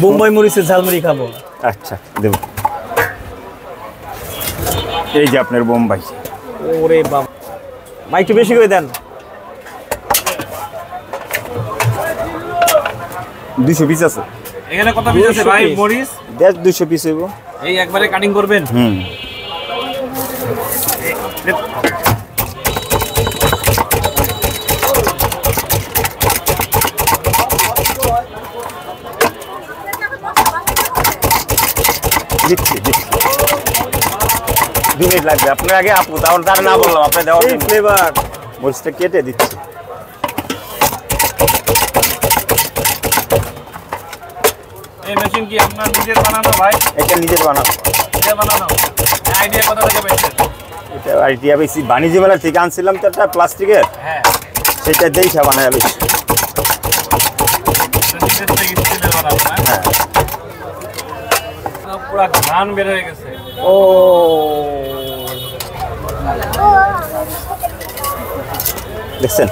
বোম্বাই মরিচের ঝালমুড়ি খাবো। আচ্ছা দেব, এই যে আপনার বোম্বাই। ওরে বাবা, ভাই একটু বেশি করে দেন। 200 পিস আছে এখানে কত পিস আছে ভাই মরিচ? 200 পিস হইব। এই একবারে কাটিং করবেন? দিচ্ছি 2 মিনিট লাগবে। আপনার আগে আপু, তাহলে তার না বললাম আপনি দেওয়ার জন্য। ফ্লেভার মরিচটা কেটে দিচ্ছি। এই মেশিন কি আপনার নিজের বানানো ভাই? এটা নিজের বানানো। নিজের বানানো? আইডিয়া কোথা থেকে পেয়েছেন? এটা আইডিয়া বেশি বাণিজ্য মেলা থেকে আনছিলাম তো, একটা প্লাস্টিকের। হ্যাঁ, সেটা দেখে বানায় লইছি। নিজের থেকে স্টিলের বানানো না? হ্যাঁ, পুরো ঘান বের হয়ে গেছে। ও দেখছেন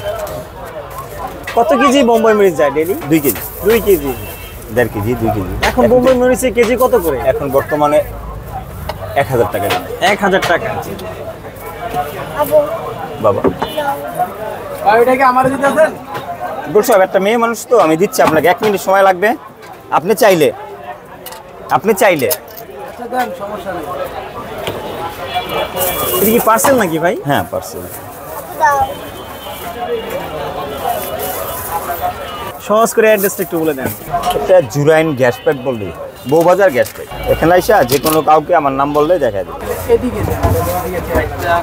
কত কেজি বোম্বাই মরিচ যায় daily? 2 KG 2 KG 1.5 KG 2 KG. এখন বোম্বাই মরিচের কেজি কত করে? এখন বর্তমানে 1000 টাকা দিন। 1000 টাকা। বাবা ভাই ওটা কি আমার দিতে আছেন? বলছো একটা মেয়ে মানুষ তো, আমি দিচ্ছি আপনাকে। 1 মিনিট সময় লাগবে। আপনি চাইলে আচ্ছা দেন, সমস্যা নেই। এটা কি পার্সেল নাকি ভাই? হ্যাঁ, পার্সেল। সহজ করে অ্যাড্রেসটা একটু বলে দেন। এটা জুরাইন গ্যাস পাইপ বললি, বউবাজার গ্যাস পাইপ। এখানে আইসা যে কোনো কাউকে আমার নাম বললে দেখা দেবে। এদিকে দেন, এদিকে একটা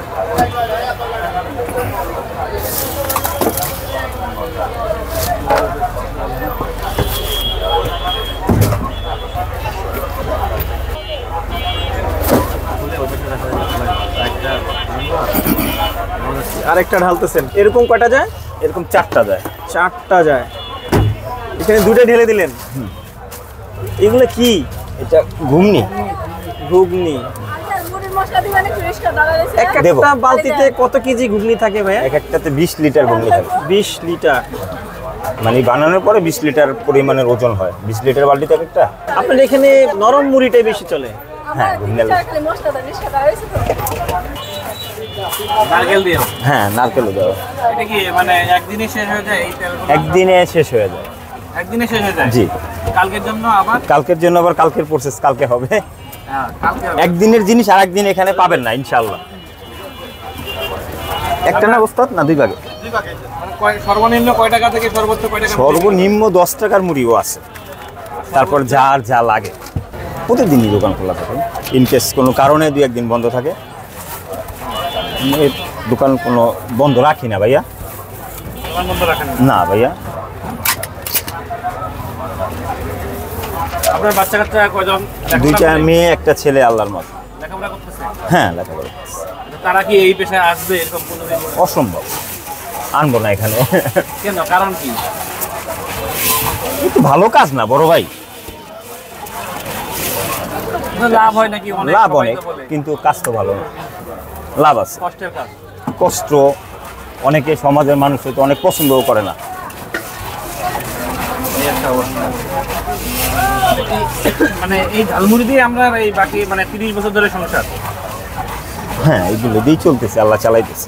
আরেকটা ঢালতেছেন। এরকম কয়টা যায়? এরকম 4টা যায়। 4টা যায়। এখানে 2টা ঢেলে দিলেন। এগুলো কি? এটা ঘুমনি। ঘুগনি। দেবো। একটা বালতিতে কত কেজি ঘুগনি থাকে ভাইয়া? এক একটাতে 20 লিটার ঘুমনি থাকে। 20 লিটার। মানে বানানোর পরে 20 লিটার পরিমাণের ওজন হয়। 20 লিটার বালতি থাকে একটা। আপনার এখানে নরম মুড়িটাই বেশি চলে। হ্যাঁ, ঘুগনি। নারকেল দিও? হ্যাঁ, নারকেলও দেওয়া। এটা কি মানে একদিনে শেষ হয়ে যায় এই তেলগুলো? একদিনে শেষ হয়ে যায়। একদিনে শেষ হয়ে যায়? জি। কালকের জন্য আবার? কালকের জন্য আবার কালকের প্রসেস কালকে হবে। হ্যাঁ, কালকে হবে। একদিনের জিনিস আর একদিন এখানে পাবেন না ইনশাআল্লাহ। একটা না ওস্তাদ, না 2 ভাগে? মানে সর্বনিম্ন কয় টাকা থেকে সর্বোচ্চ কয় টাকা? সর্বনিম্ন 10 টাকার মুড়িও আছে। তারপর যা লাগে। প্রতিদিনই দোকান খোলা থাকে। ইনকেস কোনো কারণে 2-1 দিন বন্ধ থাকে, দোকান কোনো বন্ধ রাখি না ভাইয়া। দোকান বন্ধ রাখেন না ভাইয়া। আপনার বাচ্চা কাচ্চা কয়জন? 2টা মেয়ে, একটা ছেলে আল্লাহর মত। লেখাপড়া করতেছে? হ্যাঁ, লেখাপড়া করছে। তারা কি এই পেশায় আসবে এরকম কোনোদিন? অসম্ভব, আনবো না এখানে। কেন, কারণ কি? একটু ভালো কাজ না বড় ভাই? লাভ হয় নাকি? লাভ অনেক, কিন্তু কাজ তো ভালো না। লাভ আছে, কষ্টের কাজ। কষ্ট। অনেকে সমাজের মানুষ হয়তো অনেক পছন্দও করে না। মানে এই ঝালমুড়ি দিয়ে আমরা এই বাকি মানে 30 বছর ধরে সংসার? হ্যাঁ, এইগুলো দিয়েই চলতেছে, আল্লাহ চালাইতেছে।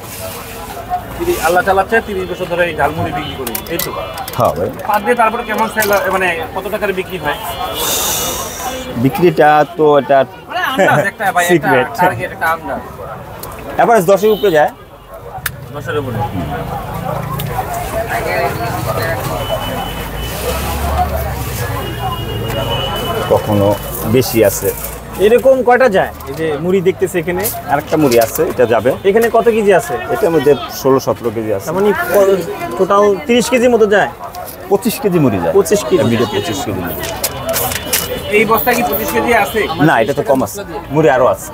আল্লাহ চালাচ্ছে, 30 বছর ধরে এই ঝালমুড়ি বিক্রি করি, এই তো? হ্যাঁ ভাই। পার দিয়ে তারপরে কেমন সেল, মানে কত টাকার বিক্রি হয়? বিক্রিটা তো এটা মানে আন্দাজ একটা ভাই, একটা সিক্রেট। টার্গেট, একটা আন্দাজ। এভারেজ 10-এর উপরে যায়। 10-এর উপরে? কখনো বেশি আছে। এরকম কয়টা যায়? এই যে মুড়ি দেখতেছে এখানে, আরেকটা মুড়ি আছে, এটা যাবে। এখানে কত কেজি আছে? এটার মধ্যে 16-17 কেজি আছে। তার মানে টোটাল 30 কেজির মতো যায়। 25 কেজি মুড়ি যায়। 25 কেজি। এমনিতে 25 কেজি মুড়ি। এই বস্তা কি 25 কেজি আছে? না, এটা তো কম আছে, মুড়ি আরো আছে।